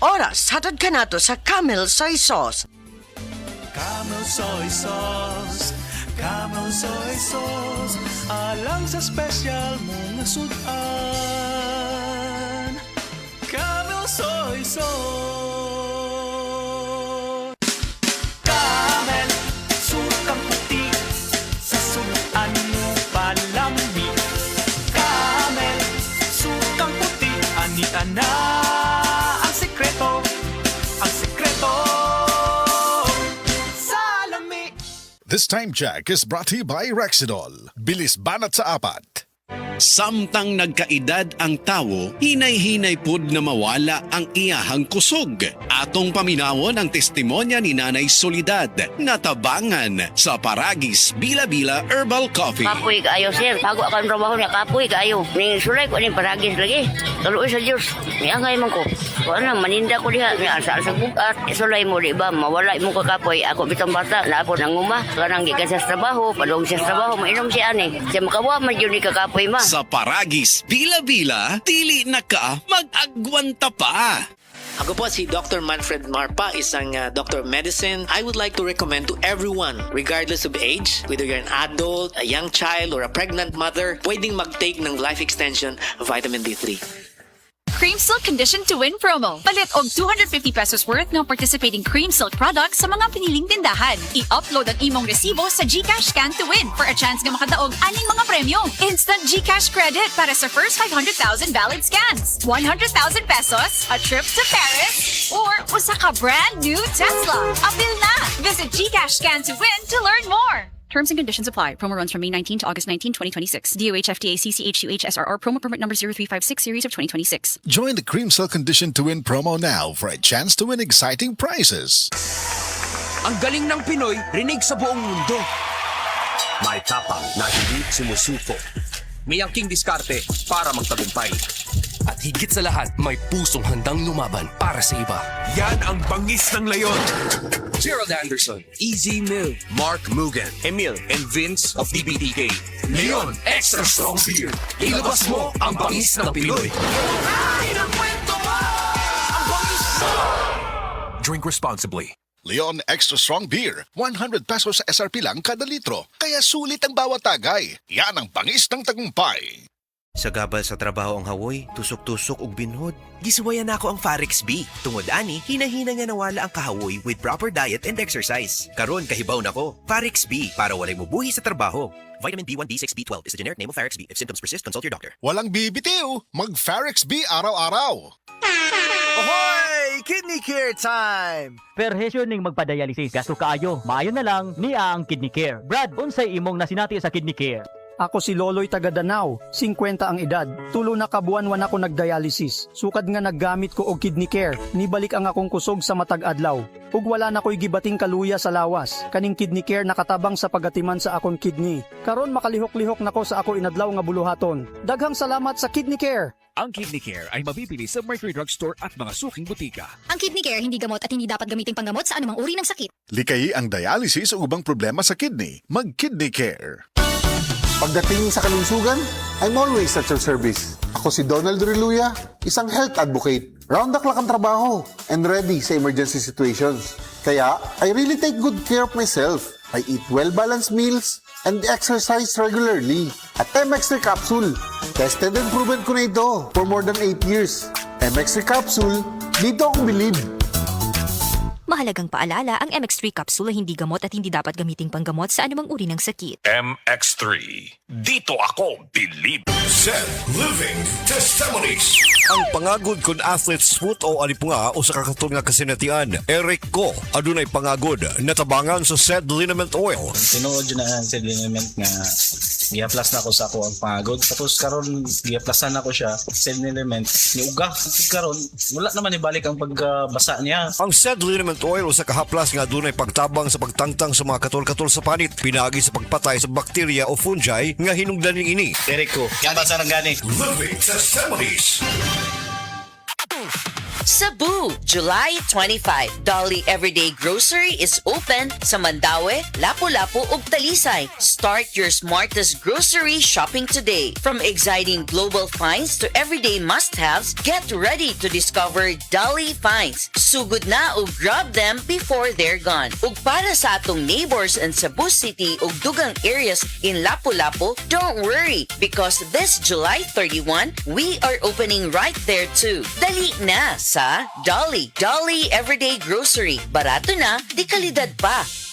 oras hatod kanato sa Camel Soy Sauce. Camel Soy Sauce, Camel Soy Sauce, alang sa special mong sudan. Camel Soy Sauce. Camel, sukang puti, sa sudan mo palami. Camel, sukang puti, ani-ana ang sekreto, ang sekreto. This time check is brought to you by Rexidol. Bilis banat sa apat. Samtang nagkaedad ang tawo, hinay-hinay pud na mawala ang iyahang kusog. Atong paminawon ang testimonya ni Nanay Soledad, natabangan sa Paragis Bila-Bila Herbal Coffee. Kapoy kaayo, sir. Bago akong trabaho niya, kapoy kaayo. Ning sulay ko ning Paragis lagi. Tuloy sa Diyos. Niangay man ko. Kung ano, maninda ko diha. Asa sa bugat. Sulay mo, di ba? Mawala mo ka kapoy. Ako bitang bata. Naapon ang uma. Kanang gikan sa trabaho. Padong sa trabaho. Mainom siya ani. Siya makawa man yun ni kakapoy ma. Sa Paragis Bila-Bila, dili na ka mag-agwanta pa. Ako po si Dr. Manfred Marpa, isang Doctor of Medicine. I would like to recommend to everyone, regardless of age, whether you're an adult, a young child, or a pregnant mother, pwedeng mag-take ng Life Extension Vitamin D3. Cream Silk Condition to Win promo. Palit og 250 pesos worth ng participating Cream Silk products sa mga piniling tindahan. I-upload ang imong resibo sa GCash Scan to Win for a chance nga makadaog aning mga premyo. Instant GCash credit para sa first 500,000 valid scans. 100,000 pesos, a trip to Paris, or usa ka brand new Tesla. Apil na! Visit GCash Scan to Win to learn more. Terms and conditions apply. Promo runs from May 19 to August 19, 2026. DOH FDA CCH2H SRR promo permit number 0356 series of 2026. Join the Cream Silk Condition to Win promo now for a chance to win exciting prizes. Ang galing ng Pinoy, rinig sa buong mundo. May tapang na hindi sumusuko. May angking diskarte para magtagumpay. At higit sa lahat, may pusong handang lumaban para sa iba. Yan ang bangis ng leyon. Gerald Anderson, Easy Mill, Mark Mugen, Emil, and Vince of DBTK. Leon Extra Strong Beer. Ilabas mo ang bangis ng Pinoy. Drink responsibly. Leon Extra Strong Beer, 100 pesos sa SRP lang kada litro. Kaya sulit ang bawat tagay. Yan ang bangis ng tagumpay. Sa gabal sa trabaho ang hawoy, tusok-tusok ug binhod. Gisuwayan nako ang Farex B. Tungod ani, hinahina nga nawala ang kahawoy with proper diet and exercise. Karon kahibaw nako. Farex B para walay mubuhi sa trabaho. Vitamin B1, B6, B12 is the generic name of Farex B. If symptoms persist, consult your doctor. Walang bibitiw, mag-Farex B araw-araw. Ahoy! Kidney Care time! Perhesyon ning magpadialysis, gasto kaayo. Maayo na lang niya ang Kidney Care. Brad, unsay imong nasinati sa Kidney Care? Ako si Loloy taga Danau, 50 ang edad. Tulo na kabuan ako nagdialysis. Sukad nga naggamit ko og Kidney Care. Nibalik ang akong kusog sa matag adlaw. Ug wala na ko'y gibating kaluya sa lawas. Kaning Kidney Care nakatabang sa pagatiman sa akong kidney. Karon makalihok-lihok nako sa ako inadlaw nga buluhaton. Daghang salamat sa Kidney Care. Ang Kidney Care ay mabibili sa Mercury Drugstore at mga suking butika. Ang Kidney Care hindi gamot at hindi dapat gamiting panggamot sa anumang uri ng sakit. Likayi ang dialysis o ubang problema sa kidney. Mag-Kidney Care. Pagdating sa kalusugan, I'm always at your service. Ako si Donald Reluya, isang health advocate. Round the clock ang trabaho and ready sa emergency situations. Kaya, I really take good care of myself. I eat well-balanced meals and exercise regularly. At MX3 Capsule, tested and proven ko na ito for more than 8 years. MX3 Capsule, dito akong believe. Mahalagang paalala, ang MX3 capsule ay hindi gamot at hindi dapat gamiting panggamot sa anumang uri ng sakit. MX3. Dito ako believe. Said Living Testimonies. Ang pangagod kun athlete smooth o alipunga o sa kakatun nga kasinatian, Eric ko, adunay pangagod, natabangan sa said liniment oil. Tinuod yun na said liniment nga, giaplas na ako sa ako ang pangagod. Tapos karon giaplasan na ko siya, said liniment, niuga. Karon wala naman ibalik ang pagbasa niya. Ang said liniment oil o sa kahaplas nga adunay pagtabang sa pagtangtang sa mga katol-katol sa panit, pinagi sa pagpatay sa bakterya o fungi nga hinungdan ning ini. Eric ko, kaya basa ng gani. Living Testimonies. Cebu, July 25. Dolly Everyday Grocery is open sa Mandaue, Lapu-Lapu ug Talisay. Start your smartest grocery shopping today. From exciting global finds to everyday must-haves, get ready to discover Dolly Finds. Sugod na ug grab them before they're gone. Ug para sa atong neighbors in Cebu City ug dugang areas in Lapu-Lapu, don't worry because this July 31, we are opening right there too. Dali na sa Dolly Everyday Grocery. Barato na, di kalidad pa.